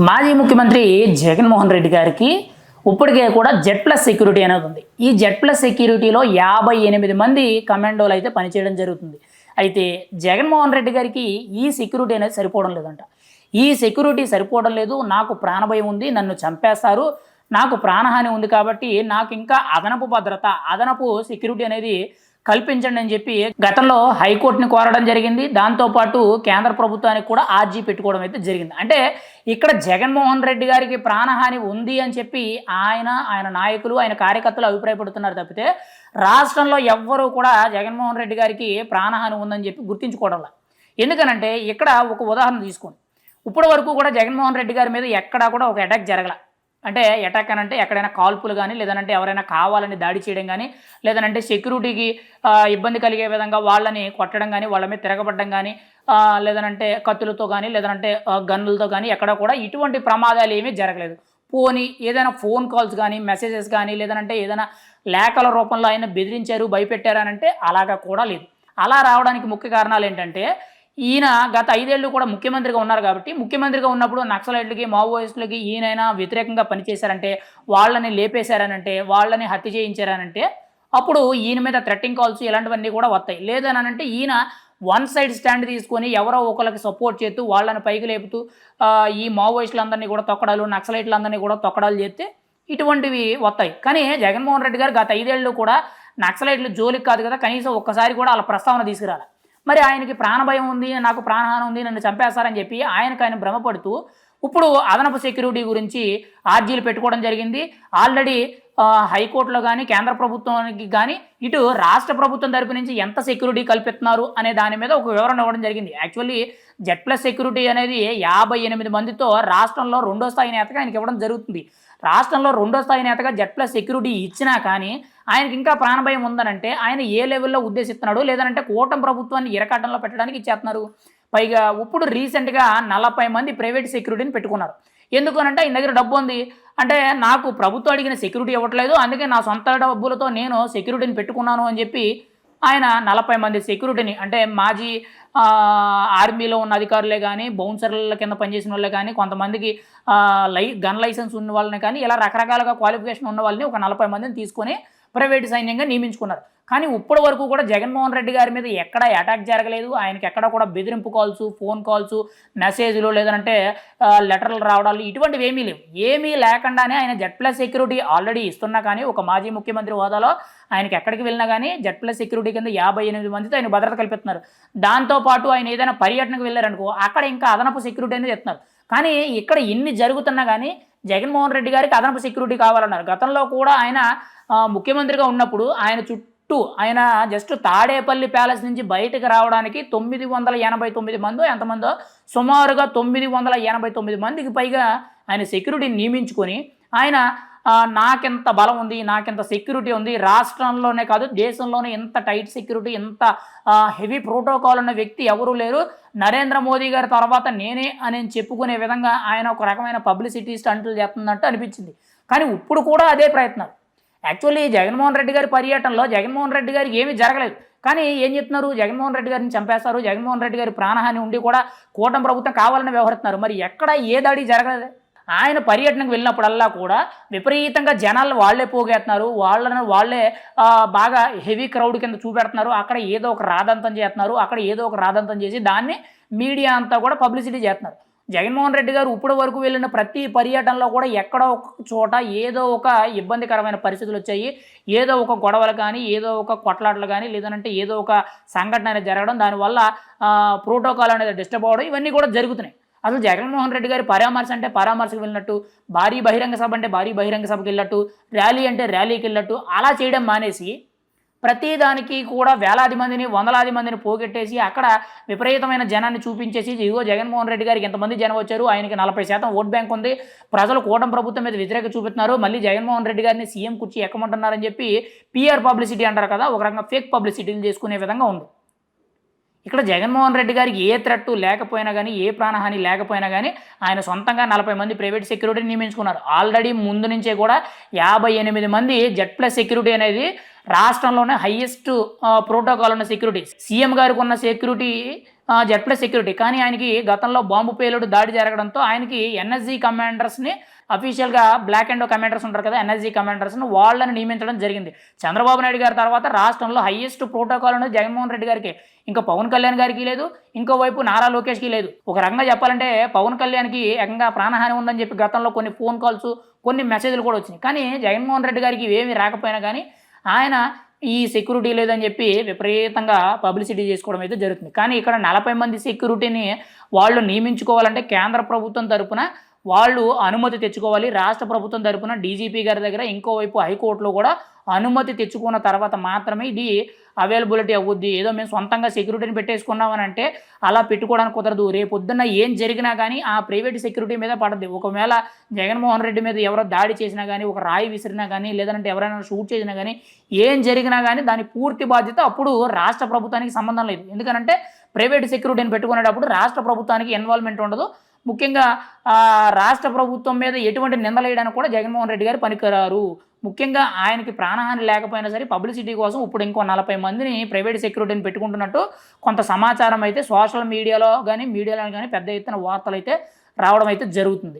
మాజీ ముఖ్యమంత్రి జగన్మోహన్ రెడ్డి గారికి ఇప్పటికే కూడా జెడ్ ప్లస్ సెక్యూరిటీ అనేది ఉంది. ఈ జెడ్ ప్లస్ సెక్యూరిటీలో 58 మంది కమాండోలు అయితే పనిచేయడం జరుగుతుంది. అయితే జగన్మోహన్ రెడ్డి గారికి ఈ సెక్యూరిటీ అనేది సరిపోవడం లేదంట. ఈ సెక్యూరిటీ సరిపోవడం లేదు, నాకు ప్రాణభయం ఉంది, నన్ను చంపేస్తారు, నాకు ప్రాణహాని ఉంది, కాబట్టి నాకు ఇంకా అదనపు భద్రత, అదనపు సెక్యూరిటీ అనేది కల్పించండి అని చెప్పి గతంలో హైకోర్టుని కోరడం జరిగింది. దాంతోపాటు కేంద్ర ప్రభుత్వానికి కూడా ఆర్జీ పెట్టుకోవడం అయితే జరిగింది. అంటే ఇక్కడ జగన్మోహన్ రెడ్డి గారికి ప్రాణహాని ఉంది అని చెప్పి ఆయన నాయకులు, ఆయన కార్యకర్తలు అభిప్రాయపడుతున్నారు తప్పితే రాష్ట్రంలో ఎవ్వరూ కూడా జగన్మోహన్ రెడ్డి గారికి ప్రాణహాని ఉందని చెప్పి గుర్తించుకోవడంలా. ఎందుకనంటే ఇక్కడ ఒక ఉదాహరణ తీసుకోండి. ఇప్పటి వరకు కూడా జగన్మోహన్ రెడ్డి గారి మీద ఎక్కడా కూడా ఒక అటాక్ జరగల. అంటే అటాక్ అని అంటే ఎక్కడైనా కాల్పులు కానీ, లేదంటే ఎవరైనా కావాలని దాడి చేయడం కానీ, లేదంటే సెక్యూరిటీకి ఇబ్బంది కలిగే విధంగా వాళ్ళని కొట్టడం కానీ, వాళ్ళ మీద తిరగబడడం కానీ, లేదంటే కత్తులతో కానీ, లేదంటే గన్నులతో కానీ ఎక్కడ కూడా ఇటువంటి ప్రమాదాలు ఏమీ జరగలేదు. పోనీ ఏదైనా ఫోన్ కాల్స్ కానీ, మెసేజెస్ కానీ, లేదంటే ఏదైనా లేఖల రూపంలో ఆయన బెదిరించారు, భయపెట్టారు అని అంటే అలాగా కూడా లేదు. అలా రావడానికి ముఖ్య కారణాలు ఏంటంటే ఈయన గత 5 ఏళ్ళు కూడా ముఖ్యమంత్రిగా ఉన్నారు కాబట్టి, ముఖ్యమంత్రిగా ఉన్నప్పుడు నక్సలైట్లకి, మావోయిస్టులకి ఈయనైనా వ్యతిరేకంగా పనిచేశారంటే, వాళ్ళని లేపేశారనంటే, వాళ్ళని హత్య చేయించారనంటే అప్పుడు ఈయన మీద థ్రెట్టింగ్ కాల్స్ ఇలాంటివన్నీ కూడా వస్తాయి. లేదనంటే ఈయన వన్ సైడ్ స్టాండ్ తీసుకొని ఎవరో ఒకరికి సపోర్ట్ చేస్తూ వాళ్ళని పైకి లేపుతూ ఈ మావోయిస్టులందరినీ కూడా తొక్కడాలు, నక్సలైట్లందరినీ కూడా తొక్కడాలు చేస్తే ఇటువంటివి వస్తాయి. కానీ జగన్మోహన్ రెడ్డి గారు గత 5 ఏళ్ళు కూడా నక్సలైట్లు జోలికి కాదు కదా, కనీసం ఒక్కసారి కూడా వాళ్ళ ప్రస్తావన తీసుకురాలి. మరి ఆయనకి ప్రాణభయం ఉంది, నాకు ప్రాణహాని ఉంది, నన్ను చంపేస్తారని చెప్పి ఆయన భ్రమపడుతూ ఇప్పుడు అదనపు సెక్యూరిటీ గురించి ఆర్జీలు పెట్టుకోవడం జరిగింది. ఆల్రెడీ హైకోర్టులో కానీ, కేంద్ర ప్రభుత్వానికి కానీ, ఇటు రాష్ట్ర ప్రభుత్వం తరపు నుంచి ఎంత సెక్యూరిటీ కల్పిస్తున్నారు అనే దాని మీద ఒక వివరణ ఇవ్వడం జరిగింది. యాక్చువల్లీ జెడ్ ప్లస్ సెక్యూరిటీ అనేది 58 మందితో రాష్ట్రంలో 2వ స్థాయి నేతగా ఆయనకి ఇవ్వడం జరుగుతుంది. రాష్ట్రంలో 2వ స్థాయి నేతగా జెడ్ ప్లస్ సెక్యూరిటీ ఇచ్చినా కానీ ఆయనకి ఇంకా ప్రాణభయం ఉందనంటే ఆయన ఏ లెవెల్లో ఉద్దేశిస్తున్నాడు, లేదంటే కూటమి ప్రభుత్వాన్ని ఇరకాటంలో పెట్టడానికి ఇచ్చేస్తున్నారు. పైగా ఇప్పుడు రీసెంట్గా 40 మంది ప్రైవేట్ సెక్యూరిటీని పెట్టుకున్నారు. ఎందుకనంటే ఆయన దగ్గర డబ్బు ఉంది, అంటే నాకు ప్రభుత్వం అడిగిన సెక్యూరిటీ ఇవ్వట్లేదు, అందుకే నా సొంత డబ్బులతో నేను సెక్యూరిటీని పెట్టుకున్నాను అని చెప్పి ఆయన 40 మంది సెక్యూరిటీని, అంటే మాజీ ఆర్మీలో ఉన్న అధికారులే కానీ, బౌన్సర్ల కింద పనిచేసిన వాళ్ళే కానీ, కొంతమందికి గన్ లైసెన్స్ ఉన్న వాళ్ళని కానీ, ఇలా రకరకాలుగా క్వాలిఫికేషన్ ఉన్న వాళ్ళని ఒక 40 మందిని తీసుకొని ప్రైవేట్ సైన్యంగా నియమించుకున్నారు. కానీ ఇప్పటి వరకు కూడా జగన్మోహన్ రెడ్డి గారి మీద ఎక్కడ అటాక్ జరగలేదు. ఆయనకి ఎక్కడ కూడా బెదిరింపు కాల్స్, ఫోన్ కాల్స్, మెసేజ్లు, లేదంటే లెటర్లు రావడాలు ఇటువంటివి ఏమీ లేవు. ఏమీ లేకుండానే ఆయన జెడ్ ప్లస్ సెక్యూరిటీ ఆల్రెడీ ఇస్తున్నా కానీ, ఒక మాజీ ముఖ్యమంత్రి హోదాలో ఆయనకి ఎక్కడికి వెళ్ళినా కానీ జెడ్ ప్లస్ సెక్యూరిటీ కింద 58 మందితో ఆయన భద్రత కల్పిస్తున్నారు. దాంతోపాటు ఆయన ఏదైనా పర్యటనకు వెళ్ళారనుకో అక్కడ ఇంకా అదనపు సెక్యూరిటీ అనేది ఇస్తున్నారు. కానీ ఇక్కడ ఇన్ని జరుగుతున్నా కానీ జగన్మోహన్ రెడ్డి గారికి అదనపు సెక్యూరిటీ కావాలన్నారు. గతంలో కూడా ఆయన ముఖ్యమంత్రిగా ఉన్నప్పుడు ఆయన జస్ట్ తాడేపల్లి ప్యాలెస్ నుంచి బయటకు రావడానికి 989 మందో ఎంతమందో, సుమారుగా 989 మందికి పైగా ఆయన సెక్యూరిటీని నియమించుకొని ఆయన నాకెంత బలం ఉంది, నాకెంత సెక్యూరిటీ ఉంది, రాష్ట్రంలోనే కాదు దేశంలోనే ఇంత టైట్ సెక్యూరిటీ, ఇంత హెవీ ప్రోటోకాల్ ఉన్న వ్యక్తి ఎవరూ లేరు, నరేంద్ర మోదీ గారి తర్వాత నేనే అని చెప్పుకునే విధంగా ఆయన ఒక రకమైన పబ్లిసిటీ స్టంట్లు చేస్తున్నట్టు అనిపించింది. కానీ ఇప్పుడు కూడా అదే ప్రయత్నాలు. యాక్చువల్లీ జగన్మోహన్ రెడ్డి గారి పర్యటనలో జగన్మోహన్ రెడ్డి గారికి ఏమీ జరగలేదు. కానీ ఏం చెప్తున్నారు, జగన్మోహన్ రెడ్డి గారిని చంపేస్తారు, జగన్మోహన్ రెడ్డి గారి ప్రాణహాని ఉండి కూడా కూటమి ప్రభుత్వం కావాలని వ్యవహరిస్తున్నారు. మరి ఎక్కడ ఏ దాడి జరగలేదు. ఆయన పర్యటనకు వెళ్ళినప్పుడల్లా కూడా విపరీతంగా జనాలు వాళ్ళే పోగేస్తున్నారు, వాళ్ళే బాగా హెవీ క్రౌడ్ కింద చూపెడుతున్నారు. అక్కడ ఏదో ఒక రాదంతం చేసి దాన్ని మీడియా అంతా కూడా పబ్లిసిటీ చేస్తున్నారు. జగన్మోహన్ రెడ్డి గారు ఇప్పటి వరకు వెళ్ళిన ప్రతి పర్యటనలో కూడా ఎక్కడో ఒక చోట ఏదో ఒక ఇబ్బందికరమైన పరిస్థితులు వచ్చాయి, ఏదో ఒక గొడవలు కానీ, ఏదో ఒక కొట్లాటలు కానీ, లేదంటే ఏదో ఒక సంఘటన అనేది జరగడం, దానివల్ల ప్రోటోకాల్ అనేది డిస్టర్బ్ అవ్వడం, ఇవన్నీ కూడా జరుగుతున్నాయి. అసలు జగన్మోహన్ రెడ్డి గారి పరామర్శ అంటే పరామర్శకు వెళ్ళినట్టు, భారీ బహిరంగ సభ అంటే భారీ బహిరంగ సభకి వెళ్ళినట్టు, ర్యాలీ అంటే ర్యాలీకి వెళ్ళినట్టు అలా చేయడం మానేసి ప్రతిదానికి కూడా వేలాది మందిని, వందలాది మందిని పోగొట్టేసి అక్కడ విపరీతమైన జనాన్ని చూపించేసి, ఇదిగో జగన్మోహన్ రెడ్డి గారికి ఎంతమంది జనం వచ్చారు, ఆయనకి 40% ఓట్ బ్యాంక్ ఉంది, ప్రజలు కూటమి ప్రభుత్వం మీద వ్యతిరేక చూపిస్తున్నారు, మళ్ళీ జగన్మోహన్ రెడ్డి గారిని సీఎం కుర్చీ ఎక్కమంటున్నారని చెప్పి పిఆర్ పబ్లిసిటీ అంటారు కదా, ఒక రకంగా ఫేక్ పబ్లిసిటీలు చేసుకునే విధంగా ఉంది. ఇక్కడ జగన్మోహన్ రెడ్డి గారికి ఏ థ్రెట్ లేకపోయినా కానీ, ఏ ప్రాణహాని లేకపోయినా కానీ ఆయన సొంతంగా 40 మంది ప్రైవేట్ సెక్యూరిటీని నియమించుకున్నారు. ఆల్రెడీ ముందు నుంచే కూడా 58 మంది జెడ్ ప్లస్ సెక్యూరిటీ అనేది రాష్ట్రంలోనే హైయెస్ట్ ప్రోటోకాల్ ఉన్న సెక్యూరిటీ. సీఎం గారికి ఉన్న సెక్యూరిటీ జెడ్ ప్లస్ సెక్యూరిటీ. కానీ ఆయనకి గతంలో బాంబు పేలుడు దాడి జరగడంతో ఆయనకి ఎన్ఎస్జీ కమాండర్స్‌ని అఫీషియల్‌గా బ్లాక్ అండ్ కమాండర్స్ ఉంటారు కదా! ఎన్ఎస్జీ కమాండర్స్‌ని వాళ్ళని నియమించడం జరిగింది. చంద్రబాబు నాయుడు గారి తర్వాత రాష్ట్రంలో హైయెస్ట్ ప్రోటోకాల్ అనేది జగన్మోహన్ రెడ్డి గారికే. ఇంకా పవన్ కళ్యాణ్ గారికి లేదు. ఇంకోవైపు నారా లోకేష్‌కి లేదు. ఒక రకంగా చెప్పాలంటే పవన్ కళ్యాణ్‌కి ఏకంగా ప్రాణహాని ఉందని చెప్పి గతంలో కొన్ని ఫోన్ కాల్స్, కొన్ని మెసేజ్‌లు కూడా వచ్చినాయి. కానీ జగన్మోహన్ రెడ్డి గారికి ఇవేమీ రాకపోయినా గానీ ఆయన ఈ సెక్యూరిటీ లేదని చెప్పి విపరీతంగా పబ్లిసిటీ చేసుకోవడం అయితే జరుగుతుంది. కానీ ఇక్కడ 40 మంది సెక్యూరిటీని వాళ్ళు నియమించుకోవాలంటే కేంద్ర ప్రభుత్వం తరపున వాళ్ళు అనుమతి తెచ్చుకోవాలి. రాష్ట్ర ప్రభుత్వం తరపున డీజీపీ గారి దగ్గర, ఇంకోవైపు హైకోర్టులో కూడా అనుమతి తెచ్చుకున్న తర్వాత మాత్రమే ఇది అవైలబిలిటీ అవ్వుద్ది. ఏదో మేము సొంతంగా సెక్యూరిటీని పెట్టేసుకున్నామనంటే అలా పెట్టుకోవడానికి కుదరదు. రేపొద్దున్న ఏం జరిగినా గానీ ఆ ప్రైవేట్ సెక్యూరిటీ మీద పడద్ది. ఒకవేళ జగన్మోహన్ రెడ్డి మీద ఎవరో దాడి చేసినా గానీ, ఒక రాయి విసిరినా గానీ, లేదంటే ఎవరైనా షూట్ చేసినా గానీ, ఏం జరిగినా గానీ దాని పూర్తి బాధ్యత అప్పుడు రాష్ట్ర ప్రభుత్వానికి సంబంధం లేదు. ఎందుకనంటే ప్రైవేట్ సెక్యూరిటీని పెట్టుకునేటప్పుడు రాష్ట్ర ప్రభుత్వానికి ఇన్వాల్వ్‌మెంట్ ఉండదు. ముఖ్యంగా రాష్ట్ర ప్రభుత్వం మీద ఎటువంటి నిందలేయడానికి కూడా జగన్మోహన్ రెడ్డి గారు పనికిరారు. ముఖ్యంగా ఆయనకి ప్రాణహాని లేకపోయినా సరే పబ్లిసిటీ కోసం ఇప్పుడు ఇంకో 40 మందిని ప్రైవేట్ సెక్యూరిటీని పెట్టుకుంటున్నట్టు కొంత సమాచారం అయితే సోషల్ మీడియాలో గానీ, మీడియాలో గానీ పెద్ద ఎత్తున వార్తలైతే రావడం అయితే జరుగుతుంది.